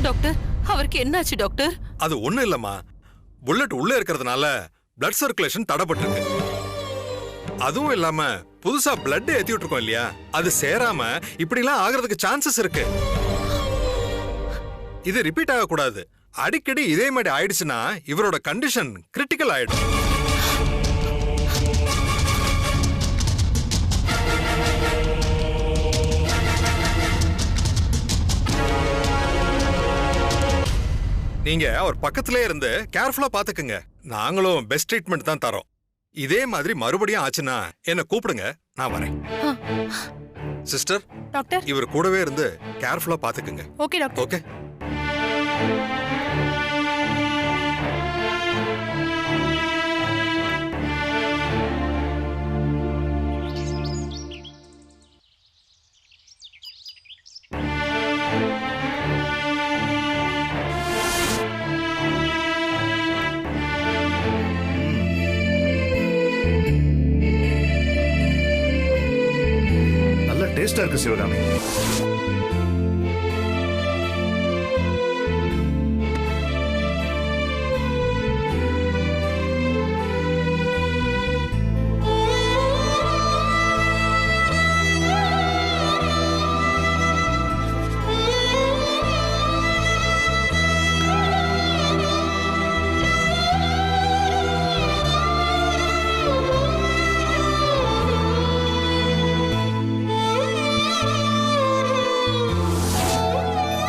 Doctor அவருக்கு என்னாச்சு doctor? அது ஒண்ணும் இல்லம்மா, புல்லட் உள்ள இருக்கிறதுனால பிளட் சர்க்குலேஷன் தடைப்பட்டிருக்கு. அதுவும் இல்லாம புதுசா பிளட் ஏத்தி விட்டுருக்கோம் இல்லையா, அது சேராம இப்படி எல்லாம் ஆகிறதுக்கு சான்சஸ் இருக்கு. இது ரிப்பீட் ஆக கூடாது. அடிக்கடி இதே மாதிரி ஆயிடுச்சுன்னா இவரோட கண்டிஷன் கிரிட்டிக்கல் ஆயிடும். நீங்க அவர் பக்கத்திலே இருந்து கேர்ஃபுல்லா பாத்துக்குங்க. நாங்களும் பெஸ்ட் ட்ரீட்மெண்ட் தான் தரோம். இதே மாதிரி மறுபடியும் ஆச்சுன்னா என்ன கூப்பிடுங்க, நான் வரேன். சிஸ்டர் டாக்டர் இவர் கூடவே இருந்து கேர்ஃபுல்லா பாத்துக்குங்க. Okay doctor. ஓகே. டேஸ்டா இருக்கு சிவகாமி.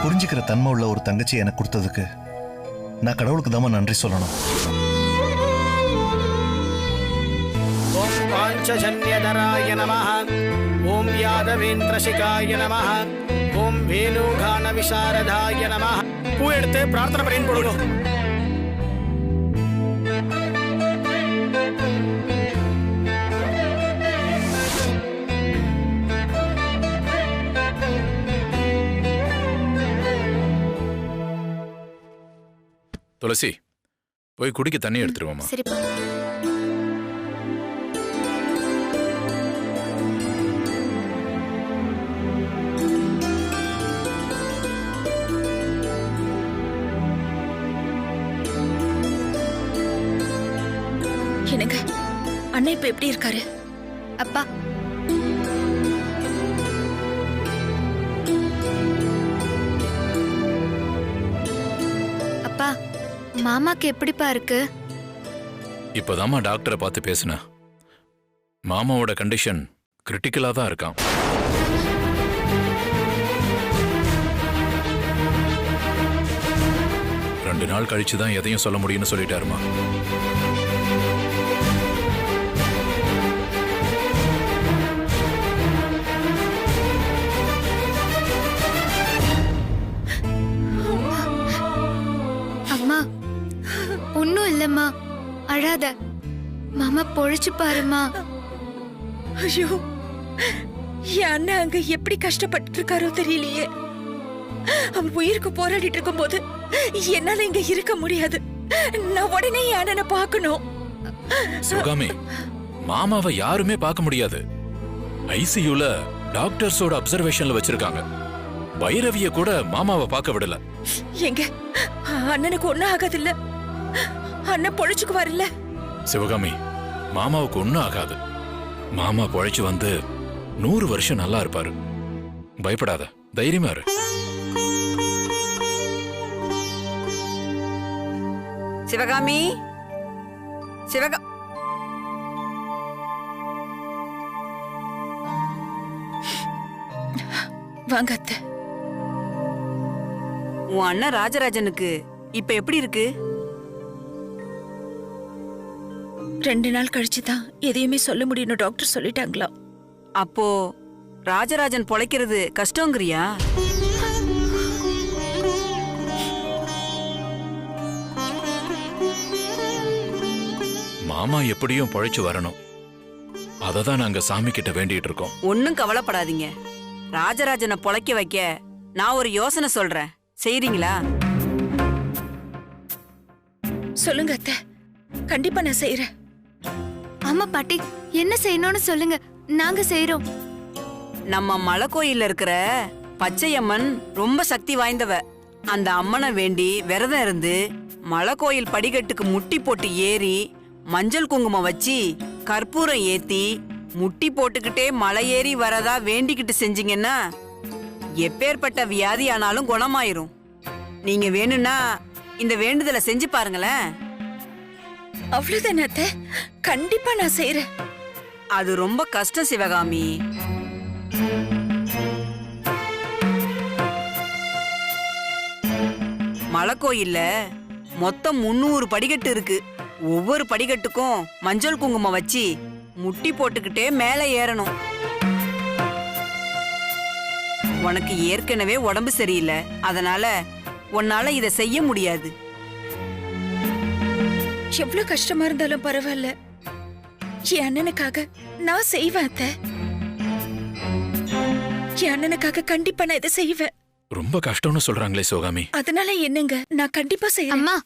புரிஞ்சுக்கிற தன்மை உள்ள ஒரு தங்கச்சி எனக்கு கொடுத்ததுக்கு நான் கடவுளுக்கு தான் நன்றி சொல்லணும். ஓம் பாஞ்சஜன்யதராய நமஹ, ஓம் யாதவேந்திரசிகாய நமஹ, ஓம் வேணுகான விசாரதாய நமஹ. பூ எடுத்து பிரார்த்தனை பண்ணி போடுங்க. துளசி, போய் குடிக்க தண்ணி எடுத்துருவோமா? சரிப்பா. என்னங்க, அண்ணன் இப்ப எப்படி இருக்காரு? அப்பா அப்பா மாமாக்கு எப்படிப்பா இருக்கு? இப்பதாம்மா டாக்டரை பார்த்து பேசுன. மாமாவோட கண்டிஷன் கிரிட்டிக்கலா தான் இருக்கான். ரெண்டு நாள் கழிச்சுதான் எதையும் சொல்ல முடியும்னு சொல்லிட்டாருமா. அம்மா ஒன்னும் இல்லம்மா, அழாத. மாமா பொழைச்சு பாருமா. ஐயோ, என் அண்ணன் அங்க எப்படி கஷ்டப்பட்டு இருக்காரோ தெரியலையே. அவர் உயிருக்கு போராடிட்டு இருக்கும் போது என்னால இங்க இருக்க முடியாது. நான் உடனே என் அண்ணனை பார்க்கணும். சிவகாமி, மாமாவை யாருமே பார்க்க முடியாது. ஐசியூல டாக்டர்ஸோட அப்சர்வேஷன்ல வச்சிருக்காங்க. பைரவிய கூட மாமாவை பார்க்க விடல. எங்க அண்ணனுக்கு ஒண்ணும் ஆகாது இல்ல? அண்ணன் பொழைச்சுக்குவார் இல்ல? சிவகாமி, மாமாவுக்கு ஒண்ணும் ஆகாது. மாமா பொழைச்சு வந்து 100 வருஷம் நல்லா இருப்பாரு. பயப்படாத, தைரியமா இரு. சிவகாமி, வாங்க அத்தை. உன் அண்ணன் ராஜராஜனுக்கு இப்ப எப்படி இருக்கு? 2 நாள் கழிச்சுதான் எதையுமே சொல்ல முடியும்னு டாக்டர் சொல்லிட்டாங்களா? அப்போ ராஜராஜன் பொழைக்கிறது கஷ்டங்கிறியா? மாமா எப்படியும் பொழைச்சு வரணும். அததான் நாங்க சாமி கிட்ட வேண்டிட்டு இருக்கோம். ஒன்னும் கவலைப்படாதீங்க. ராஜராஜனை பொழைக்க வைக்க நான் ஒரு யோசனை சொல்றேன், செய்றீங்களா? சொல்லுங்க அத்தை, கண்டிப்பா நான் செய்யறேன். ஆமா பாட்டி, என்ன செய்யணும்னு சொல்லுங்க, நாங்க செய்யறோம். நம்ம மலை கோயில்ல இருக்கிற பச்சையம்மன் ரொம்ப சக்தி வாய்ந்தவ. அந்த அம்மனை வேண்டி விரதம் இருந்து மலை கோயில் படிக்கட்டுக்கு முட்டி போட்டு ஏறி மஞ்சள் குங்குமம் வச்சு கற்பூரம் ஏத்தி முட்டி போட்டுக்கிட்டே மலை ஏறி வரதா வேண்டிக்கிட்டு செஞ்சீங்கன்னா எப்பேற்பட்ட வியாதி ஆனாலும் குணமாயிரும். நீங்க வேணும்னா இந்த வேண்டுதலை செஞ்சு பாருங்களேன். அவ்வளவுதானே அத்தை? கண்டிப்பா நான் செய்யறேன். அது ரொம்ப கஷ்டம் சிவகாமி. மலை கோயில்ல மொத்தம் 300 படிக்கட்டு இருக்கு. ஒவ்வொரு படிக்கட்டுக்கும் மஞ்சள் குங்குமம் வச்சு முட்டி போட்டுக்கிட்டே மேலே ஏறணும். உனக்கு ஏற்கனவே உடம்பு சரியில்லை, அதனால உன்னால இத செய்ய முடியாது. எவ்வளவு கஷ்டமா இருந்தாலும் பரவாயில்ல, என் அண்ணனுக்காக நான் செய்வேன் அத்தை. என் அண்ணனுக்காக கண்டிப்பா நான் இதை செய்வேன். ரொம்ப கஷ்டம்னு சொல்றாங்களே சிவகாமி. அதனால என்னங்க, நான் கண்டிப்பா செய்யறேன். அம்மா,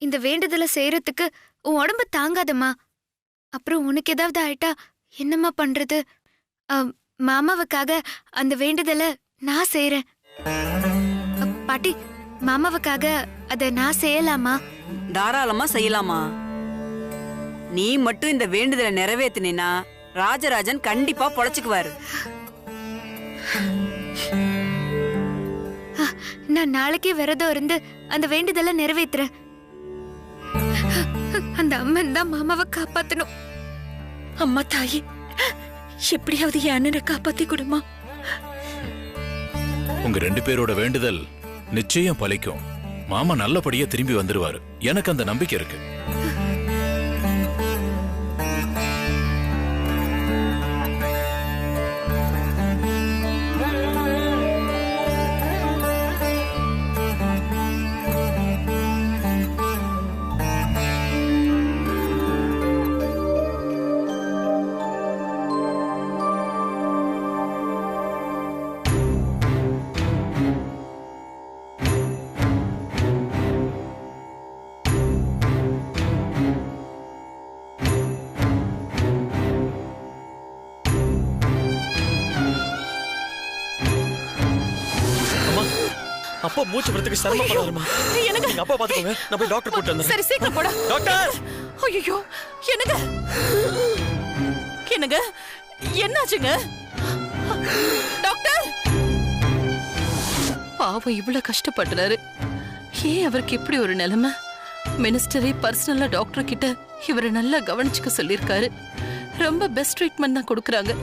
இந்த வேண்டுதலை செய்யறதுக்கு உன் உடம்பு தாங்காதம்மா. அப்புறம் உனக்கு ஏதாவது ஆயிட்டா என்னம்மா பண்றது? மாமாவுக்காக அந்த வேண்டுதலை நான் செய்யறேன். பாட்டி, மாமாவுக்காக அத நான் செய்யலாமா? தாராளமா செய்யலாமா. நீ மட்டும் இந்த வேண்டுதலை நிறைவேத்தினா ராஜராஜன் கண்டிப்பா பொழைச்சுக்குவாரு. நான் நாளைக்கே விரதம் இருந்து அந்த வேண்டுதலை நிறைவேத்துறேன். அந்த அம்மன் தான் மாமாவை காப்பாத்தணும். அம்மா தாயி, எப்படியாவது என் அண்ணனை காப்பாத்தி கொடுமா. உங்க 2 பேரோட வேண்டுதல் நிச்சயம் பலிக்கும். மாமா நல்லபடியா திரும்பி வந்துருவாரு. எனக்கு அந்த நம்பிக்கை இருக்கு. அப்பா மூச்சு விடுறதுக்கு சிரமப்படுறாருமா. எனக்கு நீங்க அப்பா பாத்துக்கோங்க, நான் போய் டாக்டர் கூட்டி வந்துறேன். சரி, சீக்கிரம் போடா. டாக்டர்! ஐயோ, என்னங்க என்னங்க என்னாச்சுங்க? டாக்டர்! பாவம் இவ்வளவு கஷ்டப்படுறாரு. ஏன் அவருக்கு இப்படி ஒரு நிலைமை? மினிஸ்டரே பர்சனலா டாக்டர் கிட்ட இவரை நல்லா கவனிச்சுக்க சொல்லியிருக்காரு. ரொம்ப பெஸ்ட் ட்ரீட்மெண்ட் தான் கொடுக்கறாங்க.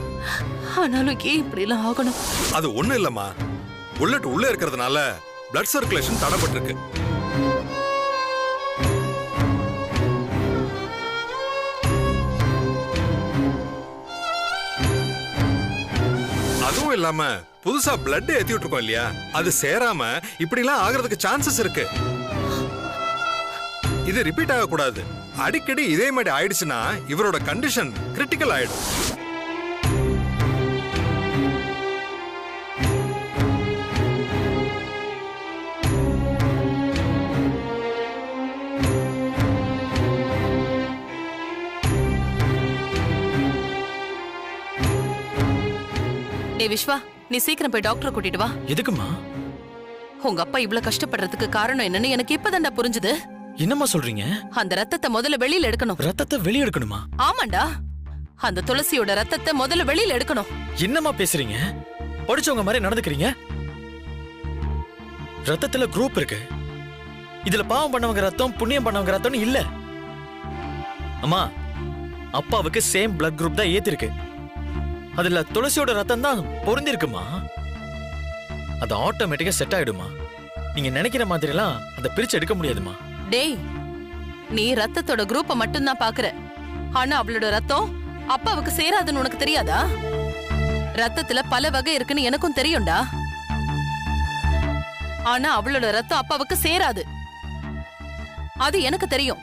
ஆனாலும் ஏன் இப்படி எல்லாம் ஆகணும்? அது ஒண்ணு இல்லம்மா, புல்லட் உள்ள இருக்கிறதுனால பிளட் சர்க்குலேஷன் தடைபட்டிருக்கு. அதுவும் இல்லாம புதுசா பிளட் ஏத்தி விட்டுருக்கோம் இல்லையா, அது சேராம இப்படி எல்லாம் ஆகிறதுக்கு சான்சஸ் இருக்கு. இது ரிப்பீட் ஆக கூடாது. அடிக்கடி இதே மாதிரி ஆயிடுச்சுன்னா இவரோட கண்டிஷன் கிரிட்டிக்கல் ஆயிடும். டேய் விஸ்வா, நீ சீக்கிரம் போய் டாக்டரை கூட்டிட்டு வா. எதுக்குமா? உங்க அப்பா இவ்ளோ கஷ்டப்படுறதுக்கு காரணம் என்னன்னு எனக்கு இப்பதான்டா புரிஞ்சுது. என்னம்மா சொல்றீங்க? அந்த ரத்தத்தை முதல்ல வெளியில எடுக்கணும். ரத்தத்தை வெளிய எடுக்கணுமா? ஆமாண்டா, அந்த துளசியோட ரத்தத்தை முதல்ல வெளியில எடுக்கணும். என்னம்மா பேசுறீங்க? படிச்சவங்க மாதிரி நடந்துக்கிறீங்க. ரத்தத்துல குரூப் இருக்கு. இதுல பாவம் பண்ணவங்க ரத்தம், புண்ணியம் பண்ணவங்க ரத்தம்னு இல்ல. அம்மா, அப்பாவுக்கு சேம் பிளட் குரூப் தான் ஏத்திருக்கு. அதுல துளசியோட ரத்தம் தான் பொருந்தி இருக்குமா. அது ஆட்டோமேட்டிக்கா செட் ஆயிடுமா. நீங்க நினைக்கிற மாதிரி எல்லாம் அதை பிரிச்சு எடுக்க முடியாதுமா. டேய், நீ ரத்தத்தோட குரூப்பை மட்டும்தான் பாக்குற. ஆனா அவளோட ரத்தம் அப்பாவுக்கு சேராதுன்னு உனக்கு தெரியாதா? ரத்தத்துல பல வகை இருக்குன்னு எனக்கும் தெரியும்டா. ஆனா அவளோட ரத்தம் அப்பாவுக்கு சேராது, அது எனக்கு தெரியும்.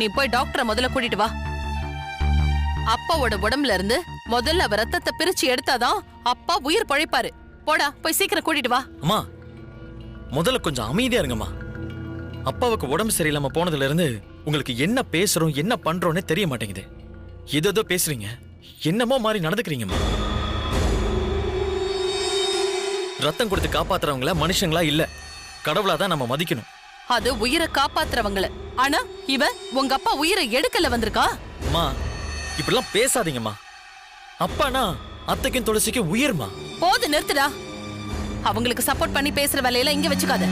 நீ போய் டாக்டரை முதல்ல கூட்டிட்டு வா. அப்பாவோட உடம்புல இருந்து முதல்ல அவ ரத்தத்தை பிரிச்சு எடுத்தாதான் அப்பா உயிர் பழைப்பாரு. போடா, போய் சீக்கிரம் கூட்டிட்டு வா. அம்மா, முதல்ல கொஞ்சம் அமைதியா இருங்கம்மா. அப்பாவுக்கு உடம்பு சரியில்லாம போனதுல இருந்து உங்களுக்கு என்ன பேசுறோம் என்ன பண்றோம்னே தெரிய மாட்டேங்குது. ஏதோ பேசுறீங்க, என்னமோ மாதிரி நடந்துக்கிறீங்கம்மா. ரத்தம் கொடுத்து காப்பாத்துறவங்கள மனுஷங்களா இல்ல கடவுளா தான் நம்ம மதிக்கணும். அது உயிரை காப்பாத்துறவங்கள. ஆனா இவன் உங்க அப்பா உயிரை எடுக்கல வந்திருக்கா. அம்மா இப்படிலாம் பேசாதீங்கம்மா. அப்பானா அத்தைக்கும் துளசிக்கும் உயிர்மா. போது நிறுத்துடா. அவங்களுக்கு சப்போர்ட் பண்ணி பேசுற வேலையில இங்க வச்சுக்காத.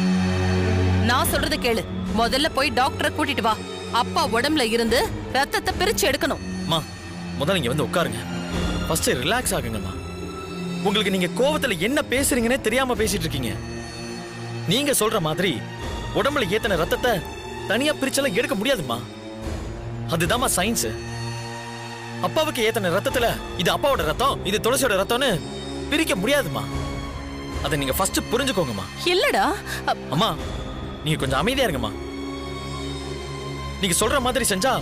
நான் சொல்றத கேளு. முதல்ல போய் டாக்டரை கூட்டிட்டு வா. அப்பா உடம்புல இருந்து ரத்தத்தை பிரிச்சு எடுக்கணும். அம்மா முதல்ல இங்க வந்து உட்காருங்க. ஃபர்ஸ்ட் ரிலாக்ஸ் ஆகுங்கம்மா. உங்களுக்கு நீங்க கோவத்துல என்ன பேசுறீங்கன்னே தெரியாம பேசிட்டு இருக்கீங்க. நீங்க சொல்ற மாதிரி உடம்புல ஏத்தன ரத்தத்தை தனியா பிரிச்செல்லாம் எடுக்க முடியாதுமா. அதுதாம்மா சயின்ஸ். அப்பாவுக்கு ஏத்தன ரத்தத்துல இது அப்பாவோட ரத்தம், இது துளசியோட ரத்தம்னு பிரிக்க முடியாதுமா. அதை நீங்க ஃபர்ஸ்ட் புரிஞ்சுக்கோங்கம்மா. இல்லடா. அம்மா நீங்க கொஞ்சம் அமைதியா இருங்கம்மா. நீங்க சொல்ற மாதிரி செஞ்சா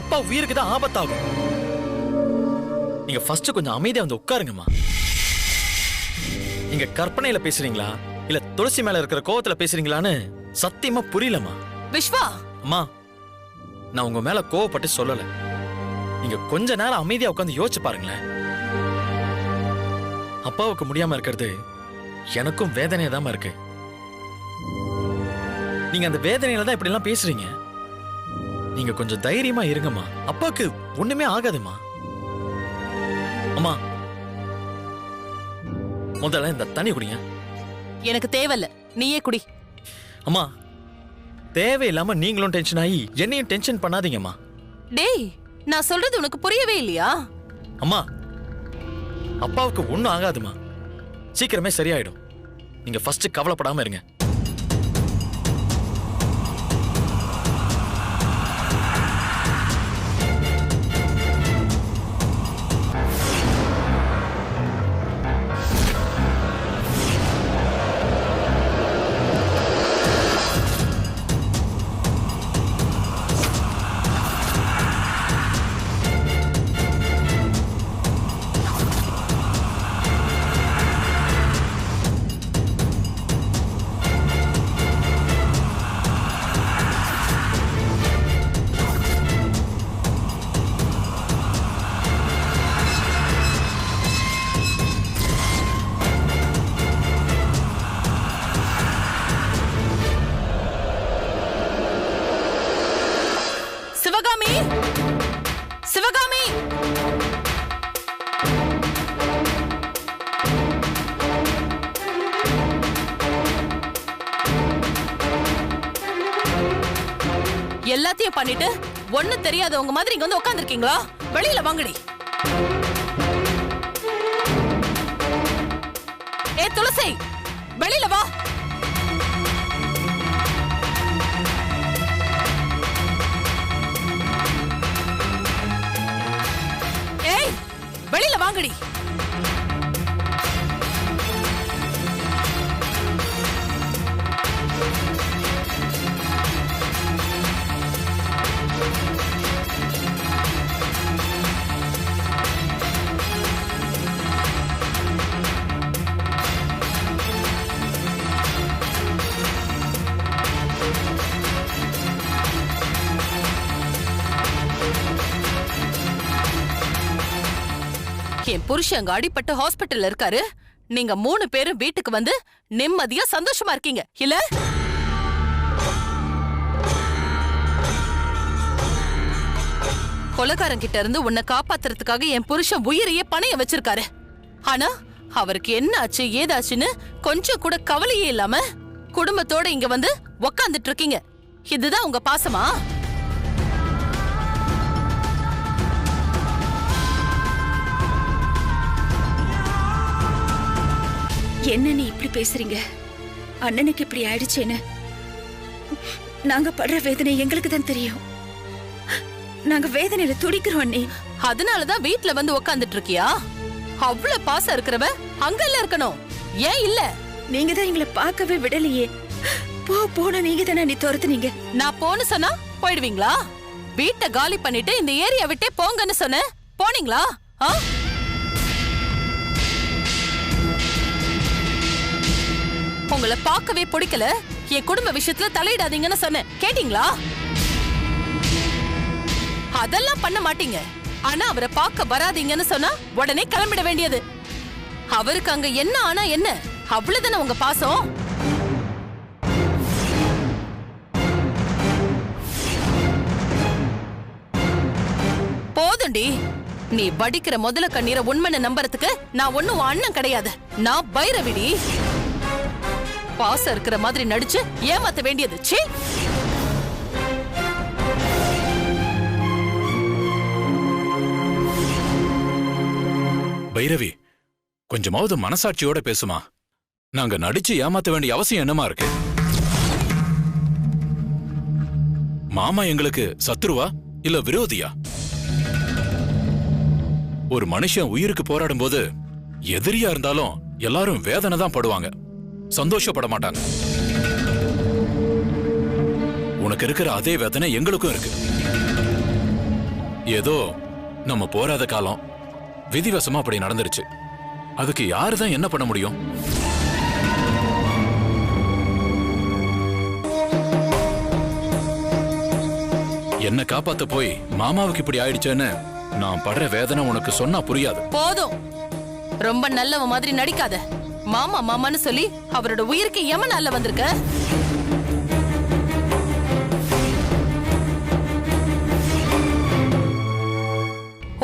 அப்பா உயிருக்கு தான் ஆபத்தாகும். நீங்க ஃபர்ஸ்ட் கொஞ்சம் அமைதியா வந்து உட்காருங்கம்மா. நீங்க கற்பனையில பேசுறீங்களா இல்ல துளசி மேல இருக்கிற கோவத்துல பேசுறீங்களான்னு சத்தியமா புரியலம்மா. விஸ்வா, அம்மா நான் உங்க மேல கோவப்பட்டு சொல்லல. நீங்க கொஞ்ச நேரம் அமைதியா உட்கார்ந்து யோசிச்சு பாருங்களேன். அப்பாவுக்கு முடியாம இருக்கிறது எனக்கும் வேதனையா தான் இருக்கு. நீங்க அந்த வேதனையில தான் இப்படி எல்லாம் பேசுறீங்க. நீங்க கொஞ்சம் தைரியமா இருங்கம்மா. அப்பாவுக்கு ஒண்ணுமே ஆகாதுமா. அம்மா முதல்ல இந்த தண்ணி குடிங்க. எனக்கு தேவையில்ல, நீயே குடி. அம்மா தேவையில்லாம நீங்களும் டென்ஷன் ஆகி என்னையும் டென்ஷன் பண்ணாதீங்கம்மா. டேய், நான் சொல்றது உனக்கு புரியவே இல்லையா? அம்மா அப்பாவுக்கு ஒண்ணும் ஆகாதுமா. சீக்கிரமே சரியாயிடும். நீங்க ஃபர்ஸ்ட் கவலைப்படாம இருங்க. சிவகாமி, சிவகாமி, எல்லாத்தையும் பண்ணிட்டு ஒண்ணு தெரியாதவங்க மாதிரி இங்க வந்து உட்கார்ந்திருக்கீங்களா? வெளியில வாங்கடி. ஏ துளசி, வெளியில வா. ஏய், வெளியில வாங்கடி. என் புருஷன் அங்க அடிபட்டு ஹாஸ்பிட்டல்ல இருக்காரு. நீங்க 3 பேரும் வீட்டுக்கு வந்து நிம்மதியா சந்தோஷமா இருக்கீங்க இல்ல? கொலைகாரன் கிட்ட இருந்து உன்னை காப்பாத்துறதுக்காக என் புருஷன் உயிரையே பணைய வச்சிருக்காரு. ஆனா அவருக்கு என்ன ஆச்சு ஏதாச்சுன்னு கொஞ்சம் கூட கவலையே இல்லாம குடும்பத்தோட இங்க வந்து உக்காந்துட்டு இருக்கீங்க. இதுதான் உங்க பாசமா? என்ன நீ இப்படி பேசுறீங்க? அண்ணனுக்கு இப்படி ஆயிடுச்சேன்னு நாங்க படுற வேதனை எங்களுக்கு தான் தெரியும். நாங்க வேதனையில துடிக்கிறோம் அண்ணே. அதனாலதான் வீட்ல வந்து உக்காந்துட்டு இருக்கியா? அவ்வளவு பாசம் இருக்கிறவ அங்கல்ல இருக்கணும், ஏன் இல்ல? நீங்க தான் எங்களை பார்க்கவே விடலையே. போன நீங்க தானே நீ துரத்துனீங்க. நான் போன்னு சொன்னா போயிடுவீங்களா? வீட்டை காலி பண்ணிட்டு இந்த ஏரியா விட்டே போங்கன்னு சொன்ன, போனீங்களா? உங்களை பார்க்கவே பிடிக்கல, என் குடும்ப விஷயத்துல தலையிடாதீங்கன்னு சொன்னேன், கேட்டீங்களா? அதெல்லாம் பண்ண மாட்டீங்க. ஆனா அவரை பார்க்க வராதீங்கன்னு சொன்னா உடனே கிளம்பிட வேண்டியது. அவருக்கு அங்க என்ன ஆனா என்ன, அவ்வளவுதானே உங்க பாசம்? போதும்டி. நீ வடிக்கிற முதல கண்ணீரை உண்மைன்னு நம்புறதுக்கு நான் ஒண்ணும் அண்ணன் கிடையாது. நான் பைரவிடி. பாசம் இருக்கிற மாதிரி நடிச்சு ஏமாத்த வேண்டியது. சீ. பைரவி, கொஞ்சமாவது மனசாட்சியோட பேசுமா. நாங்க நடிச்சு ஏமாத்த வேண்டிய அவசியம் என்னமா இருக்கு? மாமா எங்களுக்கு சத்துருவா இல்ல விரோதியா? ஒரு மனுஷன் உயிருக்கு போராடும் போது எதிரியா இருந்தாலும் எல்லாரும் வேதனை தான் படுவாங்க, சந்தோஷப்பட மாட்டாங்க. உனக்கு இருக்கிற அதே வேதனை எங்களுக்கும் இருக்கு. ஏதோ நம்ம போராத காலம் விதிவசமா அப்படி நடந்துருச்சு. அதுக்கு யாருதான் என்ன பண்ண முடியும்? என்ன காப்பாத்த போய் மாமாவுக்கு இப்படி ஆயிடுச்சேன்னு நான் படுற வேதனை உனக்கு சொன்னா புரியாது. போதும். ரொம்ப நல்லவ மாதிரி நடிக்காத. மாமா மாமான்னு சொல்லி அவரோட உயிருக்கு எமன் அல்ல வந்திருக்க.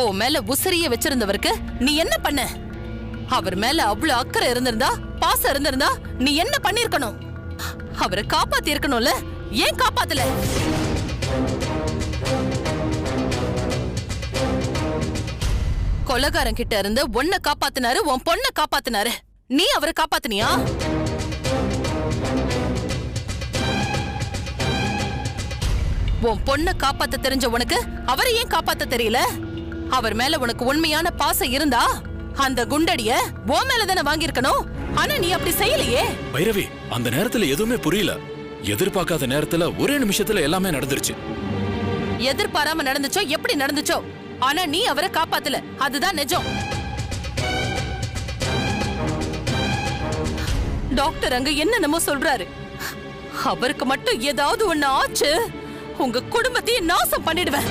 ஓ மேல உசிரிய வச்சிருந்தவருக்கு நீ என்ன பண்ண? அவர் மேல அவ்வளவு அக்கறை இருந்திருந்தா, பாசம் இருந்திருந்தா நீ என்ன பண்ணிருக்கணும்? அவரை காப்பாத்தி இருக்கணும்ல. ஏன் காப்பாத்தல? கொலகாரன் கிட்ட இருந்து உன்னை காப்பாத்தினாரு, உன் பொண்ணை காப்பாத்தினாரு. நீ அவரை காப்பாத்தினியா? உன் பொண்ணை காப்பாத்த தெரிஞ்ச உனக்கு அவரை ஏன் காப்பாத்த தெரியல? அவர் மேல உனக்கு உண்மையான பாசம் இருந்தா அந்த குண்டடிய உன் மேலதானே வாங்கியிருக்கணும். ஆனா நீ அப்படி செய்யலையே. பைரவி, அந்த நேரத்துல எதுவுமே புரியல. எதிர்பார்க்காத நேரத்துல ஒரே நிமிஷத்துல எல்லாமே நடந்துருச்சு. எதிர்பாராம நடந்துச்சோ எப்படி நடந்துச்சோ, ஆனா நீ அவரை காப்பாத்தல. அதுதான் நிஜம். டாக்டர் அங்க என்னென்னமோ சொல்றாரு. அவருக்கு மட்டும் ஏதாவது ஒண்ணு ஆச்சு, உங்க குடும்பத்தையே நாசம் பண்ணிடுவேன்.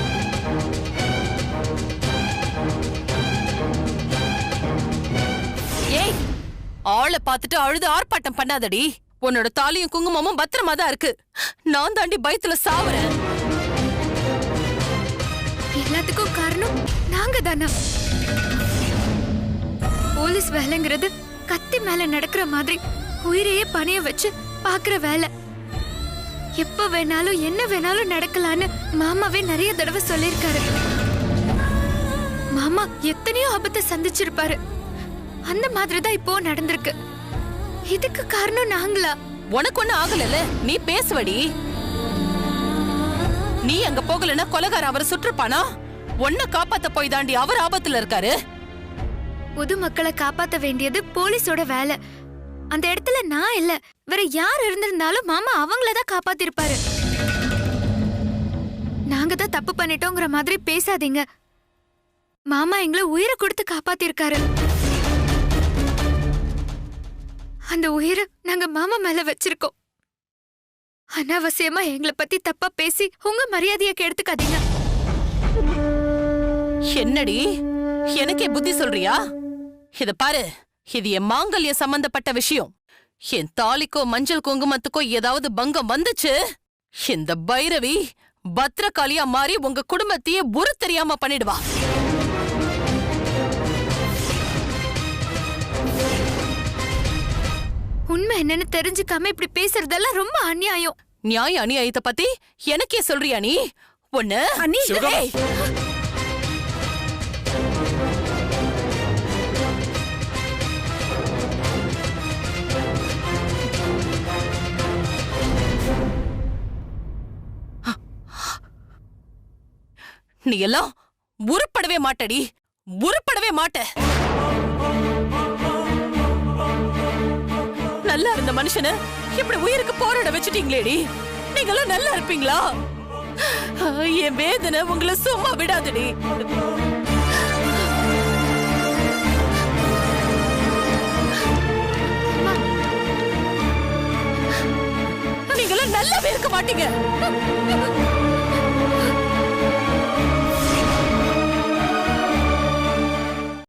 ஏய், ஆளை பார்த்துட்டு அழுது ஆர்ப்பாட்டம் பண்ணாதடி. உன்னோட தாலியும் குங்குமமும் பத்திரமா தான் இருக்கு. நான் தாண்டி பயத்துல சாவுறேன். எல்லாத்துக்கும் காரணம் நாங்க தானா? போலீஸ் வேலைங்கிறது கத்தி மேல நடக்கிற மாதிரி உயிரையே பணைய வச்சு பாக்குற வேலை. எப்ப வேணாலும் என்ன வேணாலும் நடக்கலான்னு மாமாவே நிறைய தடவை சொல்லிருக்காரு. மாமா எத்தனையோ ஆபத்தை சந்திச்சிருப்பாரு. அந்த மாதிரிதான் இப்போ நடந்திருக்கு. இதுக்கு காரணம் நாங்களா? உனக்கு ஒண்ணு ஆகல, நீ பேசுவடி. நீ அங்க போகலன்னா கொலகார அவரை சுற்றுப்பானா? உன்னை காப்பாத்த போய் தாண்டி அவர் ஆபத்துல இருக்காரு. பொதுமக்களை காப்பாத்த வேண்டியது போலீஸோட வேலை. அந்த இடத்துல நான் இல்ல, வேற யார் இருந்திருந்தாலும் மாமா அவங்களதான் காப்பாத்திருப்பாரு. நாங்க தான் தப்பு பண்ணிட்டோங்கிற மாதிரி பேசாதீங்க. மாமா எங்களை உயிரை கொடுத்து காப்பாத்திருக்காரு. அந்த உயிரை நாங்க மாமா மேல வச்சிருக்கோம். அனாவசியமா எங்களை பத்தி தப்பா பேசி உங்க மரியாதையை கெடுத்துக்காதீங்க. என்னடி, எனக்கே புத்தி சொல்றியா? இத பாரு, இது என் மாங்கல்ய சம்பந்தப்பட்ட விஷயம். என் தாலிக்கோ மஞ்சள் குங்குமத்துக்கோ ஏதாவது பங்கம் வந்துச்சு, இந்த பைரவி பத்ரகாளியா மாறி உங்க குடும்பத்தையே உரு தெரியாம பண்ணிடுவா. உண்மை என்னன்னு தெரிஞ்சுக்காம இப்படி பேசுறதெல்லாம் ரொம்ப அநியாயம். நியாய அநியாயத்தை பத்தி எனக்கே சொல்றியா நீ? ஒண்ணு ஏய், நீ எல்லாம் உருப்படவே மாட்டடி, உருப்படவே மாட்ட. நல்லா இருந்த மனுஷனை இப்படி உயிருக்கு போராட வச்சுட்டீங்களேடி. நீங்களும் நல்லா இருப்பீங்களா? என் வேதனை உங்களை சும்மா விடாதடி. நீங்களும் நல்லாவே இருக்க மாட்டீங்க.